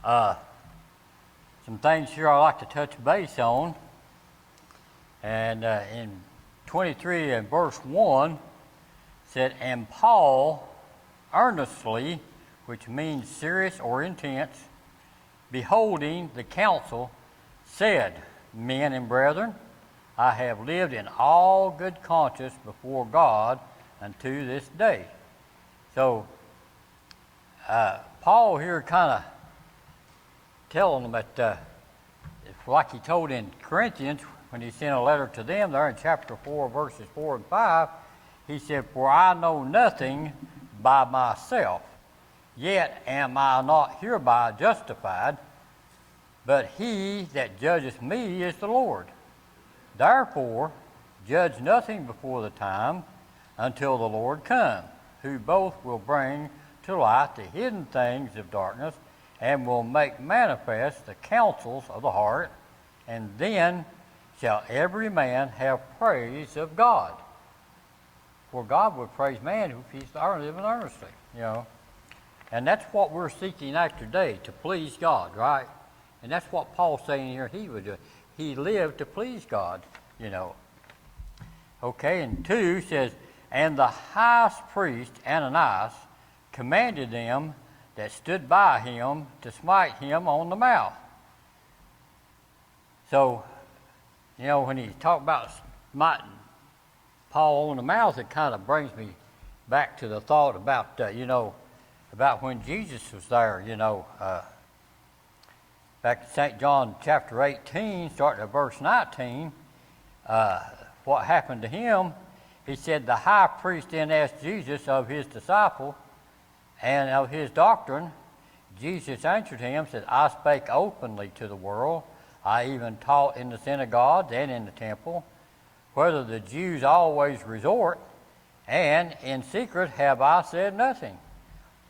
Uh, some things here I'd like to touch base on. And in 23 and verse 1 said, "And Paul earnestly," which means serious or intense, "beholding the council, said, Men and brethren, I have lived in all good conscience before God unto this day." So Paul here kind of telling them that, like he told in Corinthians when he sent a letter to them there in chapter 4, verses 4 and 5, he said, "For I know nothing by myself, yet am I not hereby justified, but he that judgeth me is the Lord. Therefore judge nothing before the time until the Lord come, who both will bring to light the hidden things of darkness and will make manifest the counsels of the heart, and then shall every man have praise of God." For God would praise man if he's living earnestly, And that's what we're seeking after today, to please God, right? And that's what Paul's saying here he would do. He lived to please God, Okay, and 2 says, "And the high priest Ananias commanded them that stood by him to smite him on the mouth." So, when he talked about smiting Paul on the mouth, it kind of brings me back to the thought about, about when Jesus was there, back in St. John chapter 18, starting at verse 19, what happened to him. He said, "The high priest then asked Jesus of his disciple and of his doctrine. Jesus answered him, said, I spake openly to the world. I even taught in the synagogues and in the temple, whether the Jews always resort, and in secret have I said nothing.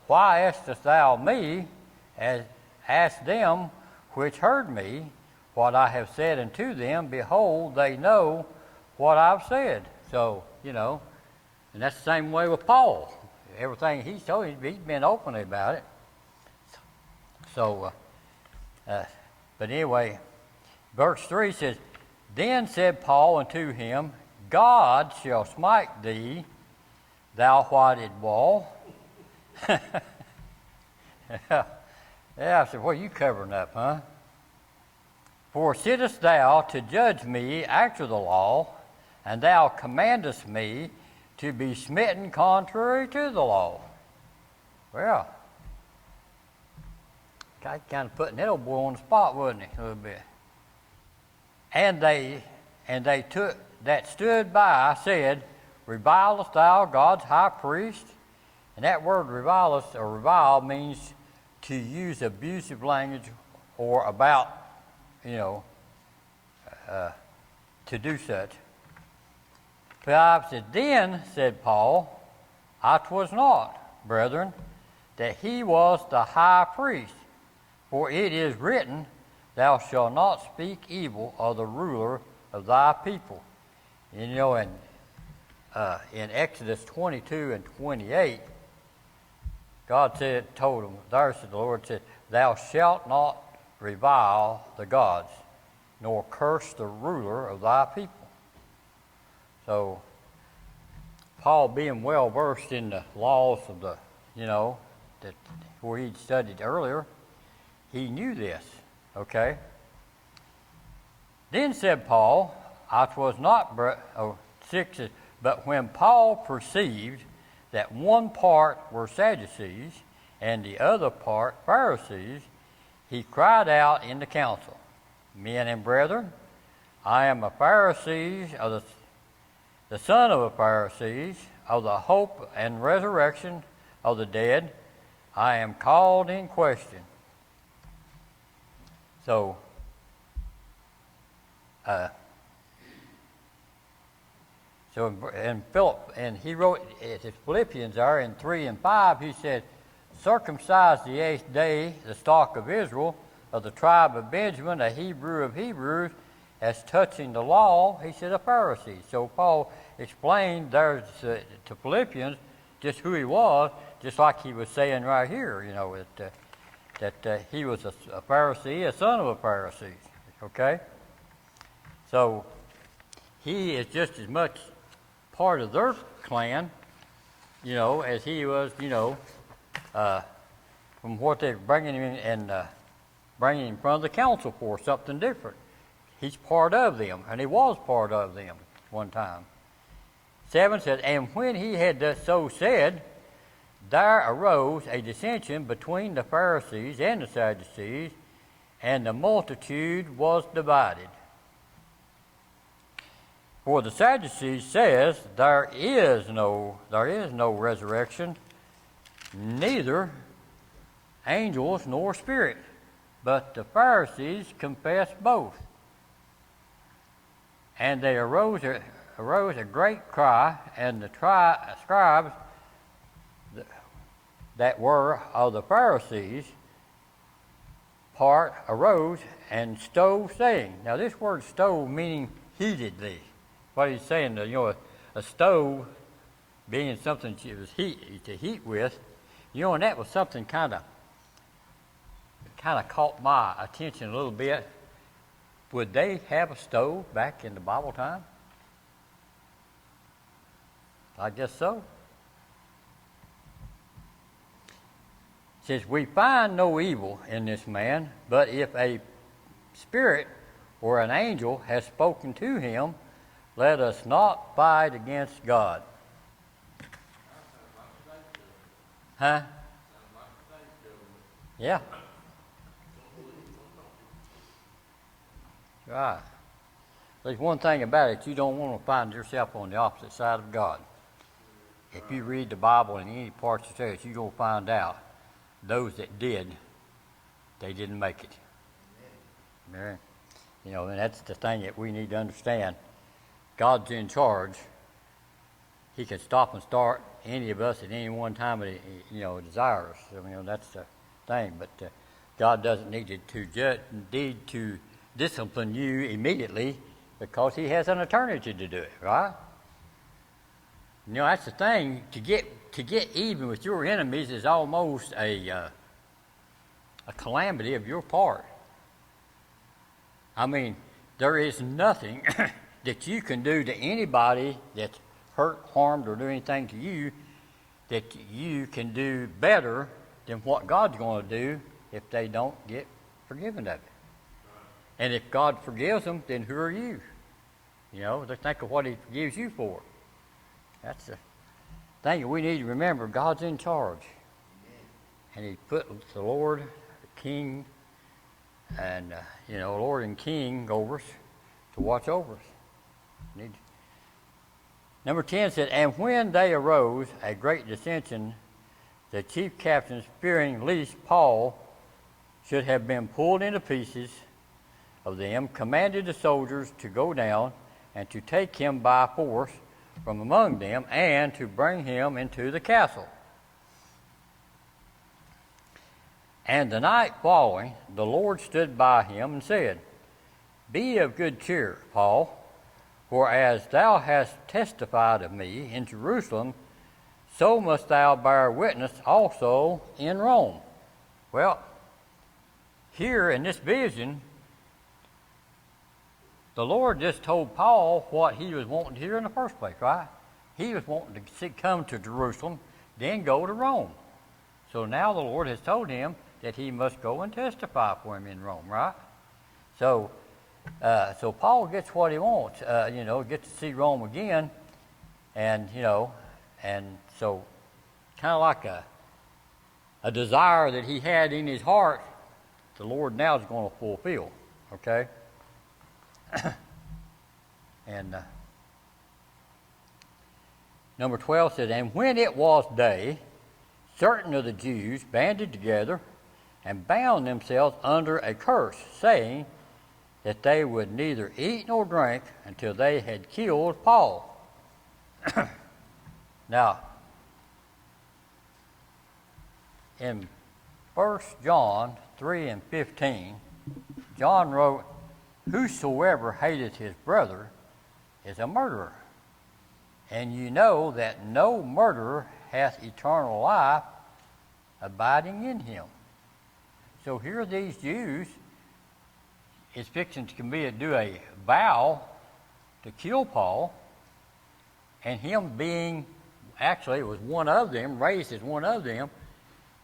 Why askest thou me, as ask them which heard me, what I have said unto them? Behold, they know what I've said." So, and that's the same way with Paul. Everything he's told, he's been open about it. So, but anyway, verse 3 says, "Then said Paul unto him, God shall smite thee, thou whited wall." Yeah, I said, "What are you covering up, huh? For sittest thou to judge me after the law, and thou commandest me to be smitten contrary to the law." Well, God kind of putting that old boy on the spot, wasn't he, a little bit? And they took that stood by said, "Revilest thou God's high priest?" And that word revilest or revile means to use abusive language or about, to do such. But I said, "Then," said Paul, "I 'twas not, brethren, that he was the high priest. For it is written, Thou shalt not speak evil of the ruler of thy people." And, in Exodus 22 and 28, God told him, there said the Lord said, "Thou shalt not revile the gods, nor curse the ruler of thy people." So, Paul, being well versed in the laws of the, that where he'd studied earlier, he knew this. Okay. "Then said Paul, I 'twas not, 6 says, but when Paul perceived that one part were Sadducees and the other part Pharisees, he cried out in the council, Men and brethren, I am a Pharisee of the son of a Pharisee, of the hope and resurrection of the dead. I am called in question." So, and Philip, and he wrote at his Philippians there in 3 and 5, he said, "Circumcised the 8th day, the stock of Israel, of the tribe of Benjamin, a Hebrew of Hebrews, as touching the law," he said, "a Pharisee." So Paul explained there to Philippians just who he was, just like he was saying right here, that he was a Pharisee, a son of a Pharisee. Okay? So he is just as much part of their clan, as he was, from what they're bringing him in and bringing him in front of the council for something different. He's part of them, and he was part of them one time. 7 says, and when he had so said, there arose a dissension between the Pharisees and the Sadducees, and the multitude was divided. For the Sadducees says, there is no resurrection, neither angels nor spirit. But the Pharisees confessed both. And there arose a great cry, and the scribes that were of the Pharisees part arose and stove, saying. Now this word stove meaning heatedly. What he's saying, a stove being something to heat with, and that was something kind of caught my attention a little bit. Would they have a stove back in the Bible time? I guess so. It says, we find no evil in this man, but if a spirit or an angel has spoken to him, let us not fight against God. Huh? Yeah. Right. There's one thing about it, you don't want to find yourself on the opposite side of God. If you read the Bible in any parts of it, you're going to find out those that did, they didn't make it. Yeah. And that's the thing that we need to understand. God's in charge. He can stop and start any of us at any one time that he desires. That's the thing. But God doesn't need to discipline you immediately because he has an eternity to do it, right? That's the thing. To get even with your enemies is almost a calamity of your part. I mean, there is nothing that you can do to anybody that's hurt, harmed, or do anything to you that you can do better than what God's going to do if they don't get forgiven of it. And if God forgives them, then who are you? They think of what he forgives you for. That's the thing that we need to remember. God's in charge. And he put the Lord, the King, and, Lord and King over us to watch over us. Number 10 said, and when they arose a great dissension, the chief captains, fearing lest Paul should have been pulled into pieces of them, commanded the soldiers to go down and to take him by force from among them and to bring him into the castle. And the night following, the Lord stood by him and said, be of good cheer, Paul, for as thou hast testified of me in Jerusalem, so must thou bear witness also in Rome. Well, here in this vision, the Lord just told Paul what he was wanting to hear in the first place, right? He was wanting to come to Jerusalem, then go to Rome. So now the Lord has told him that he must go and testify for him in Rome, right? So Paul gets what he wants, gets to see Rome again, and so kind of like a desire that he had in his heart, the Lord now is going to fulfill, okay? And number 12 says, and when it was day, certain of the Jews banded together and bound themselves under a curse, saying that they would neither eat nor drink until they had killed Paul. Now, in 1 John 3 and 15, John wrote, whosoever hateth his brother is a murderer. And you know that no murderer hath eternal life abiding in him. So here these Jews is fixing to do a vow to kill Paul, and him being, actually it was one of them, raised as one of them,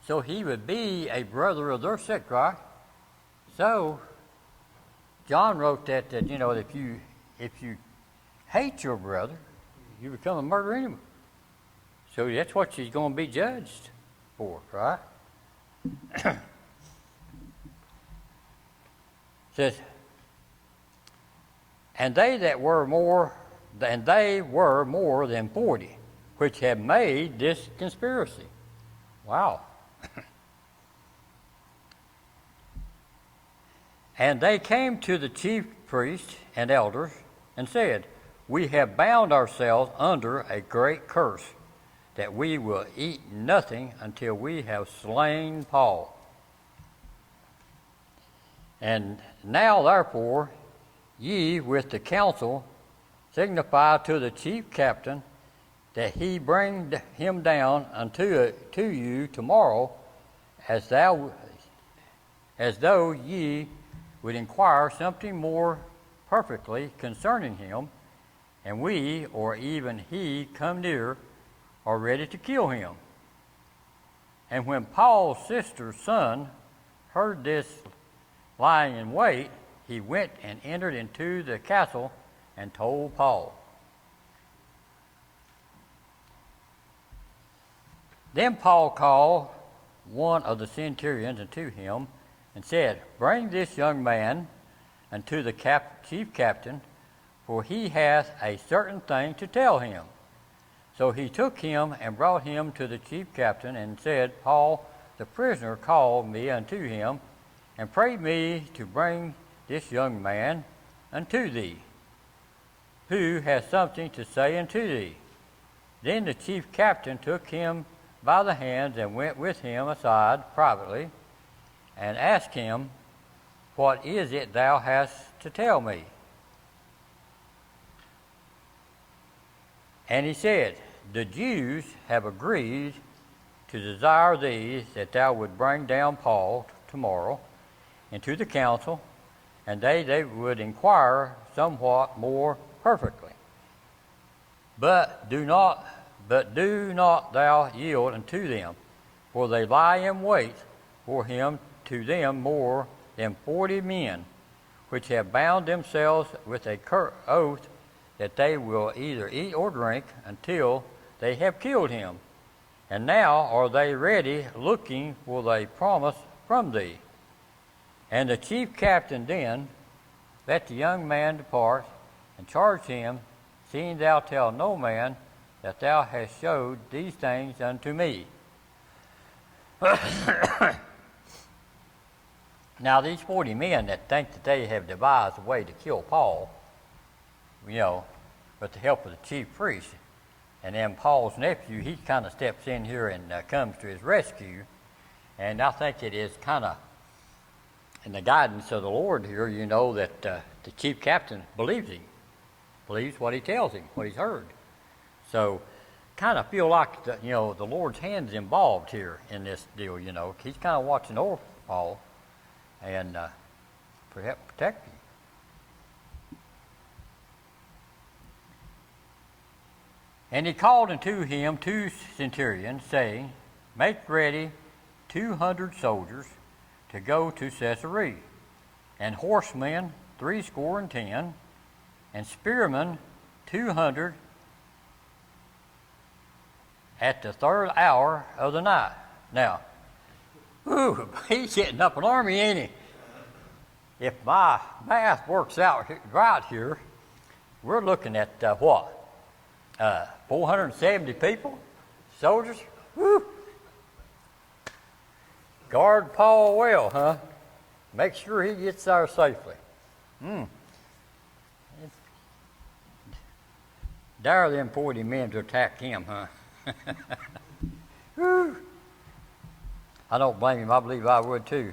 so he would be a brother of their sect, right? So John wrote that if you hate your brother, you become a murderer anyway. So that's what she's going to be judged for, right? Says, and they were more than 40, which had made this conspiracy. Wow. And they came to the chief priests and elders and said, we have bound ourselves under a great curse, that we will eat nothing until we have slain Paul. And now, therefore, ye with the council signify to the chief captain that he bring him down to you tomorrow, as though ye would inquire something more perfectly concerning him, and we, or even he, come near, are ready to kill him. And when Paul's sister's son heard this lying in wait, he went and entered into the castle and told Paul. Then Paul called one of the centurions unto him and said, bring this young man unto the chief captain, for he hath a certain thing to tell him. So he took him and brought him to the chief captain and said, Paul, the prisoner, called me unto him and prayed me to bring this young man unto thee, who has something to say unto thee. Then the chief captain took him by the hands and went with him aside privately and asked him, what is it thou hast to tell me? And he said, the Jews have agreed to desire thee that thou would bring down Paul tomorrow into the council, and they would inquire somewhat more perfectly. But do not thou yield unto them, for they lie in wait for him to them more than 40 men, which have bound themselves with a oath that they will either eat or drink until they have killed him. And now are they ready, looking for a promise from thee. And the chief captain then let the young man depart, and charged him, seeing thou tell no man that thou hast showed these things unto me. Now these 40 men that think that they have devised a way to kill Paul, with the help of the chief priest, and then Paul's nephew, he kind of steps in here and comes to his rescue. And I think it is kind of in the guidance of the Lord here, that the chief captain believes what he tells him, what he's heard. So kind of feel like the Lord's hand is involved here in this deal. He's kind of watching over Paul and perhaps protect him. And he called unto him 2 centurions, saying, make ready 200 soldiers to go to Caesarea, and horsemen 70, and spearmen 200 at the 3rd hour of the night. Now, he's setting up an army, ain't he? If my math works out right here, we're looking at 470 people, soldiers. Woo! Guard Paul well, huh? Make sure he gets there safely. Dare them 40 men to attack him, huh? Woo! I don't blame him. I believe I would too.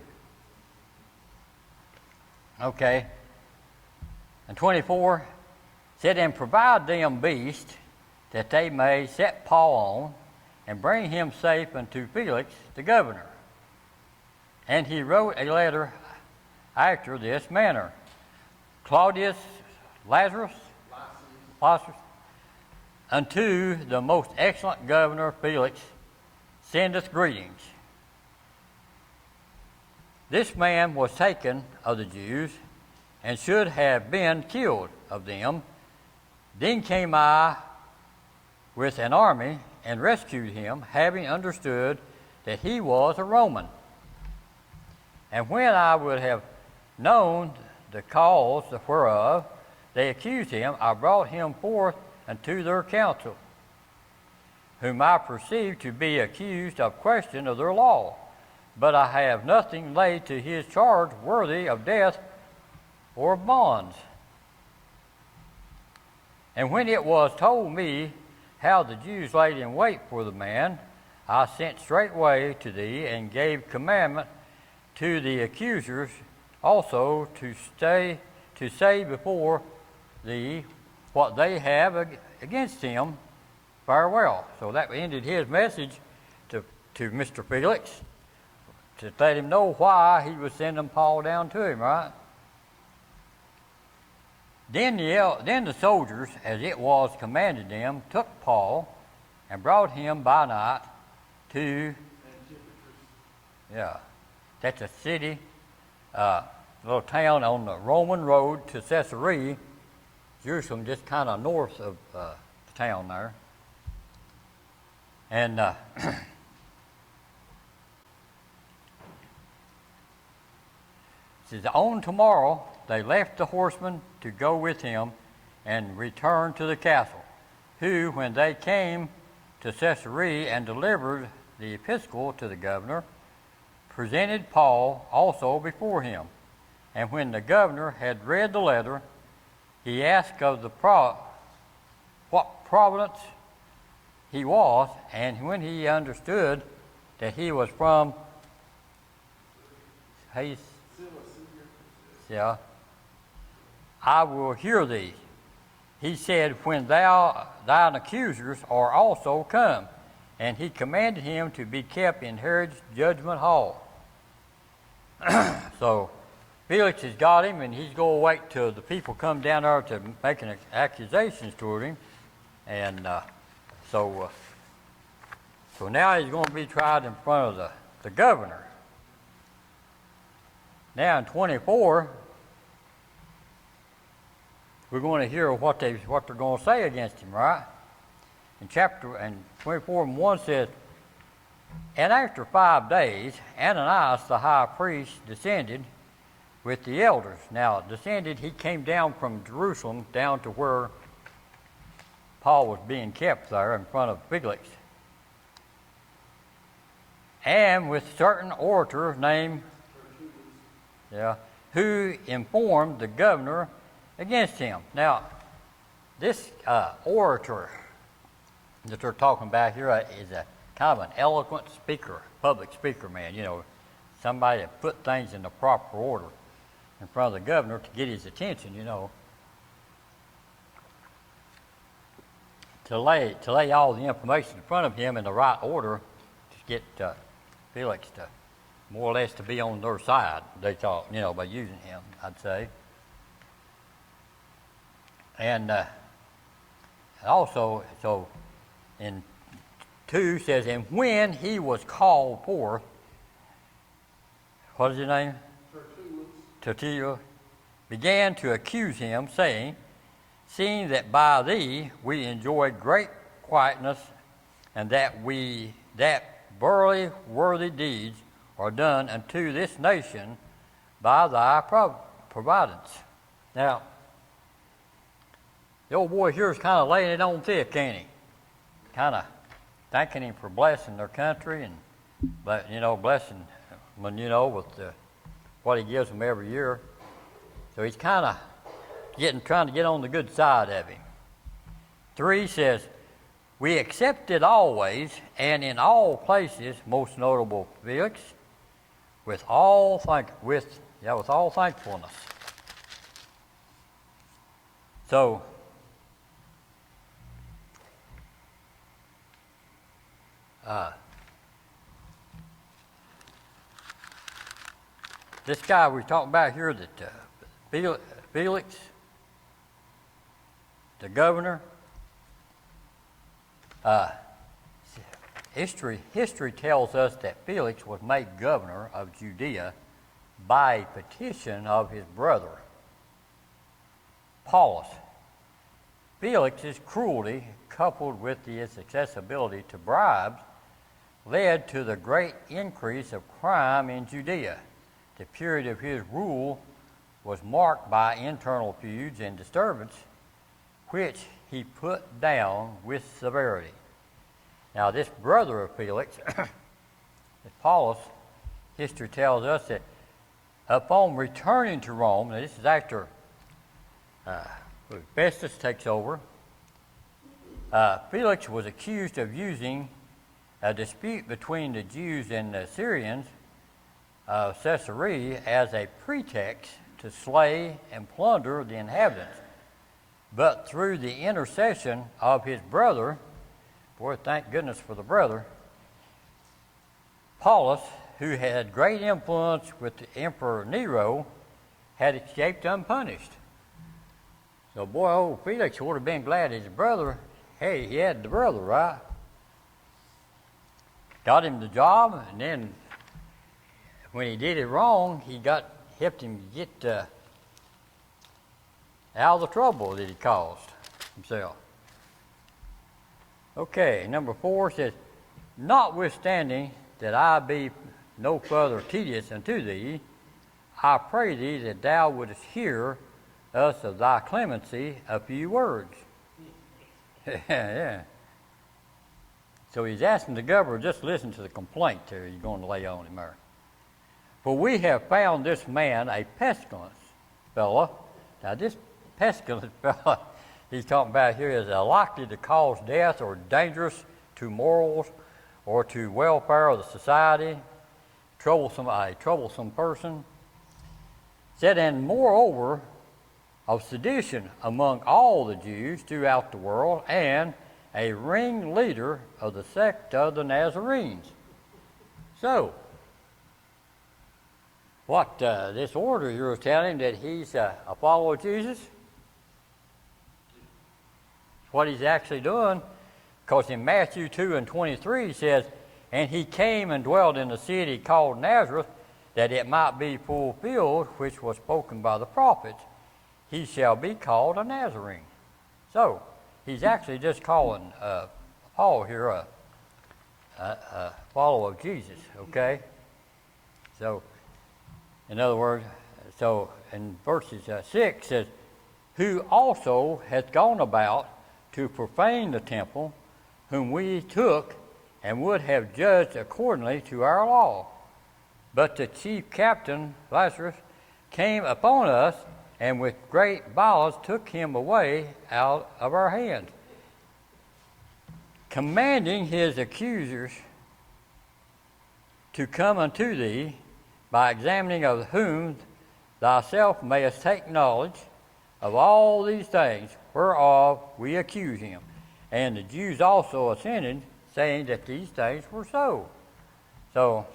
Okay. And 24 said, and provide them beasts that they may set Paul on and bring him safe unto Felix the governor. And he wrote a letter after this manner: Claudius Lazarus, unto the most excellent governor Felix, sendeth greetings. This man was taken of the Jews, and should have been killed of them. Then came I with an army, and rescued him, having understood that he was a Roman. And when I would have known the cause whereof they accused him, I brought him forth unto their council, whom I perceived to be accused of question of their law. But I have nothing laid to his charge worthy of death or of bonds. And when it was told me how the Jews laid in wait for the man, I sent straightway to thee, and gave commandment to the accusers also to say before thee what they have against him. Farewell. So that ended his message to Mr. Felix, to let him know why he was sending Paul down to him, right? Then the soldiers, as it was commanded them, took Paul and brought him by night to, that's a city, little town on the Roman road to Caesarea, Jerusalem, just kind of north of the town there. And says, on tomorrow they left the horsemen to go with him and returned to the castle, who, when they came to Caesarea and delivered the epistle to the governor, presented Paul also before him. And when the governor had read the letter, he asked of the what province he was, and when he understood that he was from I will hear thee. He said, when thine accusers are also come. And he commanded him to be kept in Herod's judgment hall. So Felix has got him, and he's going to wait till the people come down there to making accusations toward him. And so now he's going to be tried in front of the governor. Now in 24, we're going to hear what they're going to say against him, right? In 24:1 says, and after 5 days, Ananias the high priest descended with the elders. Now, he came down from Jerusalem down to where Paul was being kept there in front of Felix. And with certain orator named, who informed the governor against him. Now, this orator that they're talking about here is a kind of an eloquent speaker, public speaker man, somebody that put things in the proper order in front of the governor to get his attention, to lay all the information in front of him in the right order to get Felix to more or less to be on their side, they thought, by using him, I'd say. And also, so in 2 says, and when he was called forth, what is his name? Tertullus began to accuse him, saying, seeing that by thee we enjoyed great quietness, and that verily worthy deeds are done unto this nation by thy providence. Now, the old boy here is kind of laying it on thick, ain't he? Kind of thanking him for blessing their country and, blessing them, with what he gives them every year. So he's kind of trying to get on the good side of him. 3 says, we accept it always and in all places, most notable Felix, with all thankfulness. So this guy we're talking about here, that Felix, the governor, history tells us that Felix was made governor of Judea by a petition of his brother, Paulus. Felix's cruelty, coupled with his accessibility to bribes, led to the great increase of crime in Judea. The period of his rule was marked by internal feuds and disturbance, which he put down with severity. Now, this brother of Felix, Paulus, history tells us that upon returning to Rome, now this is after Festus takes over, Felix was accused of using a dispute between the Jews and the Syrians of Caesarea as a pretext to slay and plunder the inhabitants. But through the intercession of his brother, boy, thank goodness for the brother, Paulus, who had great influence with the Emperor Nero, had escaped unpunished. So, boy, old Felix would have been glad his brother, hey, he had the brother, right? Got him the job, and then when he did it wrong, helped him get out of the trouble that he caused himself. Okay, number 4 says, notwithstanding that I be no further tedious unto thee, I pray thee that thou wouldest hear us of thy clemency a few words. Yeah. So he's asking the governor, just listen to the complaint there he's going to lay on him there. For we have found this man a pestilence fellow. Now this pestilent fellow he's talking about here is likely to cause death or dangerous to morals or to welfare of the society, a troublesome person. Said, and moreover, of sedition among all the Jews throughout the world, and a ringleader of the sect of the Nazarenes. So, what this order here is telling him that he's a follower of Jesus? What he's actually doing, because in Matthew 2:23 it says, and he came and dwelt in the city called Nazareth, that it might be fulfilled which was spoken by the prophets, he shall be called a Nazarene. So, he's actually just calling Paul here a follower of Jesus, okay? So, in other words, so in verses 6 says, who also hath gone about to profane the temple, whom we took and would have judged accordingly to our law. But the chief captain, Lazarus, came upon us, and with great violence took him away out of our hands, commanding his accusers to come unto thee, by examining of whom thyself mayest take knowledge of all these things whereof we accuse him. And the Jews also assented, saying that these things were so. So,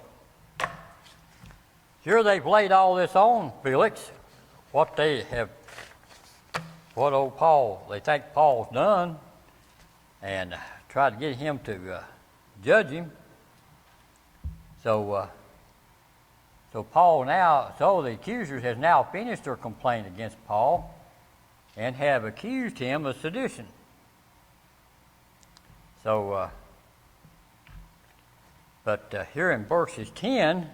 here they've laid all this on Felix, what old Paul, they think Paul's done, and tried to get him to judge him. So the accusers has now finished their complaint against Paul and have accused him of sedition. So, but here in verses 10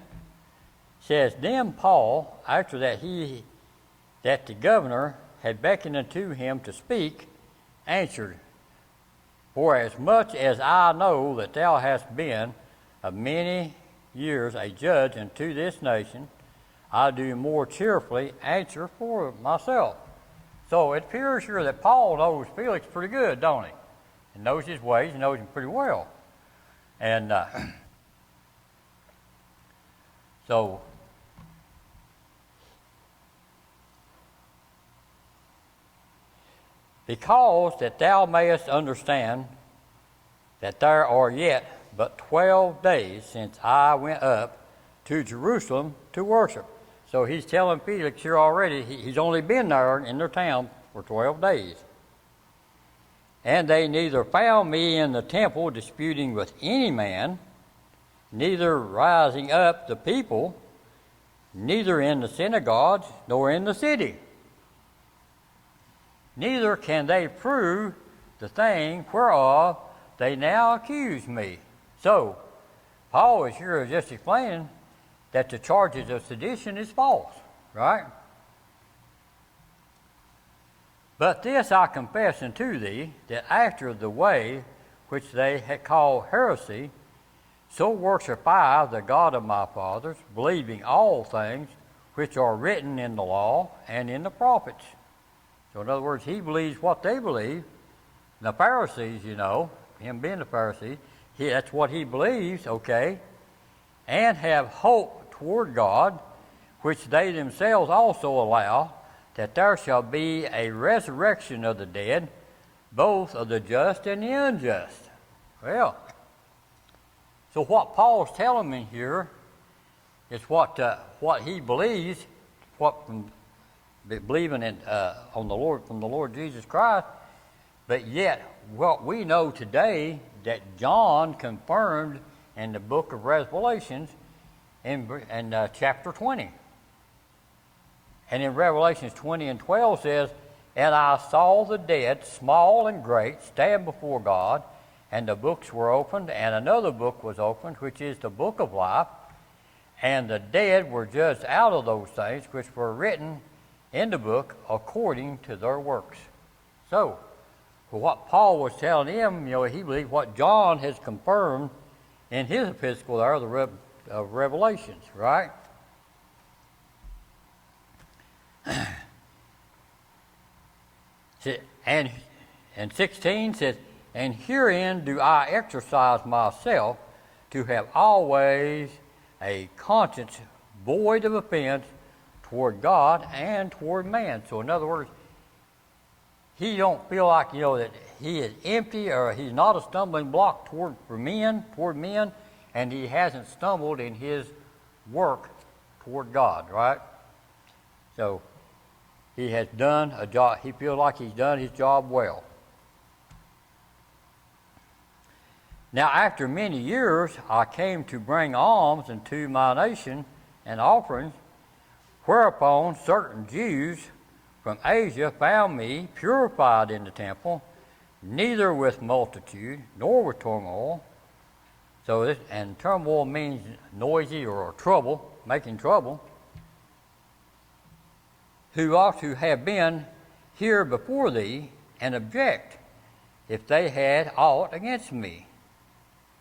says, then Paul, after that the governor had beckoned unto him to speak, answered, for as much as I know that thou hast been of many years a judge unto this nation, I do more cheerfully answer for myself. So it appears here that Paul knows Felix pretty good, don't he? He knows his ways, he knows him pretty well. And so because that thou mayest understand that there are yet but 12 days since I went up to Jerusalem to worship. So he's telling Felix here already, he's only been there in their town for 12 days. And they neither found me in the temple disputing with any man, neither rising up the people, neither in the synagogues, nor in the city. Neither can they prove the thing whereof they now accuse me. So, Paul is here just explaining that the charges of sedition is false, right? But this I confess unto thee, that after the way which they had called heresy, so worship I the God of my fathers, believing all things which are written in the law and in the prophets. So in other words, he believes what they believe. The Pharisees, you know, him being a Pharisee, that's what he believes, okay, and have hope toward God, which they themselves also allow, that there shall be a resurrection of the dead, both of the just and the unjust. Well, so what Paul's telling me here is what he believes, believing in on the Lord, from the Lord Jesus Christ. But yet, what we know today that John confirmed in the book of Revelations in chapter 20. And in Revelations 20 and 12 says, "And I saw the dead, small and great, stand before God, and the books were opened, and another book was opened, which is the book of life. And the dead were judged out of those things which were written in the book according to their works." So, for what Paul was telling him, he believed what John has confirmed in his epistle there, the Revelations, right? And 16 says, "And herein do I exercise myself to have always a conscience void of offense toward God and toward man." So in other words, he don't feel like, that he is empty, or he's not a stumbling block toward men, and he hasn't stumbled in his work toward God, right? So he has done a job. He feels like he's done his job well. Now, after many years, I came to bring alms into my nation and offerings, whereupon certain Jews from Asia found me purified in the temple, neither with multitude nor with turmoil. And turmoil means noisy or trouble, making trouble. Who ought to have been here before thee, and object, if they had aught against me.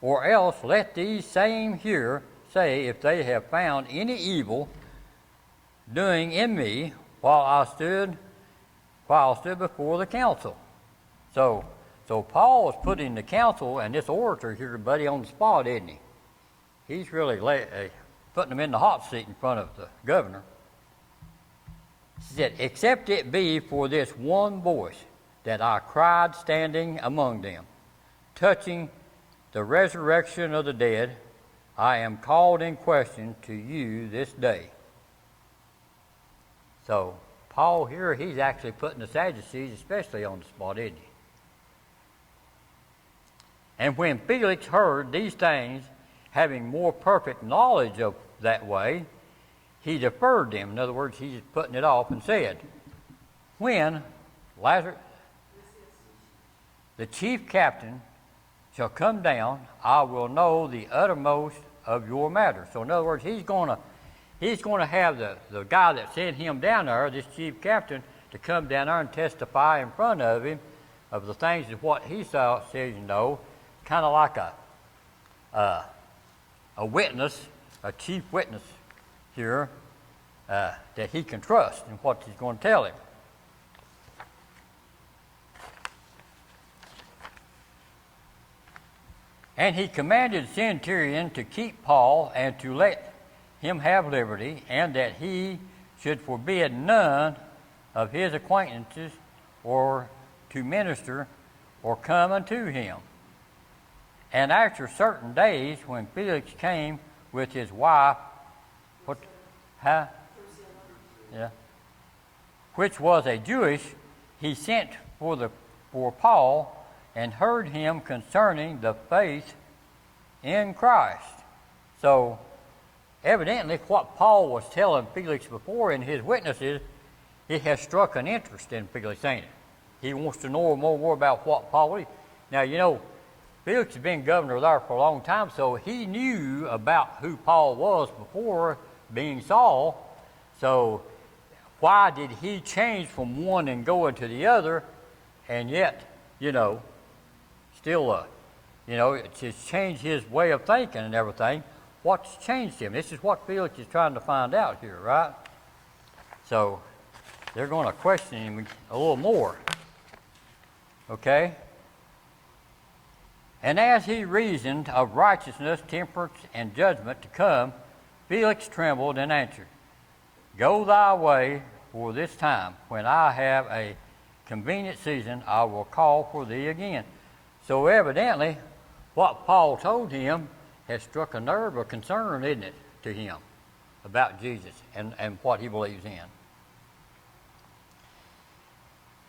Or else let these same here say, if they have found any evil doing in me while I stood before the council. So Paul is putting the council and this orator here, buddy, on the spot, isn't he? He's really putting them in the hot seat in front of the governor. He said, "Except it be for this one voice that I cried standing among them, touching the resurrection of the dead, I am called in question to you this day." So Paul here, he's actually putting the Sadducees especially on the spot, isn't he? "And when Felix heard these things, having more perfect knowledge of that way, he deferred them." In other words, he's putting it off and said, "When Lazarus, the chief captain, shall come down, I will know the uttermost of your matter." So in other words, he's going to have the guy that sent him down there, this chief captain, to come down there and testify in front of him of the things of what he says, kind of like a witness, a chief witness here, that he can trust in what he's going to tell him. "And he commanded the centurion to keep Paul and to let him have liberty, and that he should forbid none of his acquaintances or to minister or come unto him. And after certain days, when Felix came with his wife, Yeah. Which was a Jewish, he sent for Paul and heard him concerning the faith in Christ. So, evidently, what Paul was telling Felix before in his witnesses, it has struck an interest in Felix, ain't it? He wants to know more about what Paul is. Now, you know, Felix had been governor there for a long time, so he knew about who Paul was before being Saul. So, why did he change from one and go into the other, and yet, you know, still, it's changed his way of thinking and everything. What's changed him? This is what Felix is trying to find out here, right? So, they're going to question him a little more. Okay? And as he reasoned of righteousness, temperance, and judgment to come, Felix trembled and answered, Go thy way for this time. When I have a convenient season, I will call for thee again. So evidently, what Paul told him has struck a nerve of concern, isn't it, to him about Jesus and what he believes in.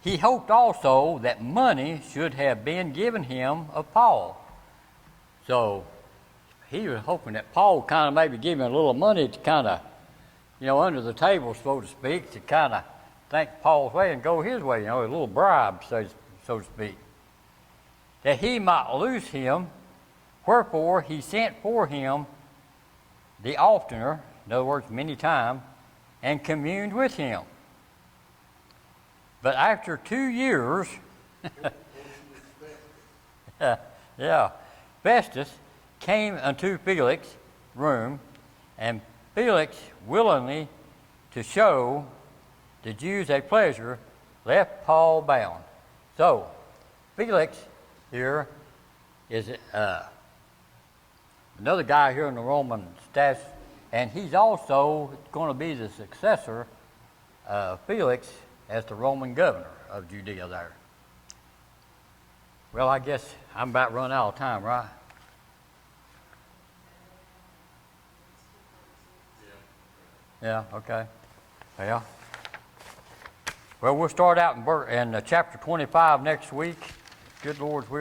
He hoped also that money should have been given him of Paul. So he was hoping that Paul kind of maybe give him a little money to kind of, under the table, so to speak, to kind of think Paul's way and go his way, a little bribe, so to speak. That he might loose him, wherefore he sent for him the oftener, in other words, many times, and communed with him. But after 2 years, Festus came unto Felix's room, and Felix, willingly to show the Jews a pleasure, left Paul bound. So, Felix here is another guy here in the Roman status, and he's also going to be the successor of Felix as the Roman governor of Judea there. Well, I guess I'm about run out of time, right? Yeah, okay. Well, we'll start out in chapter 25 next week. Good Lord's will.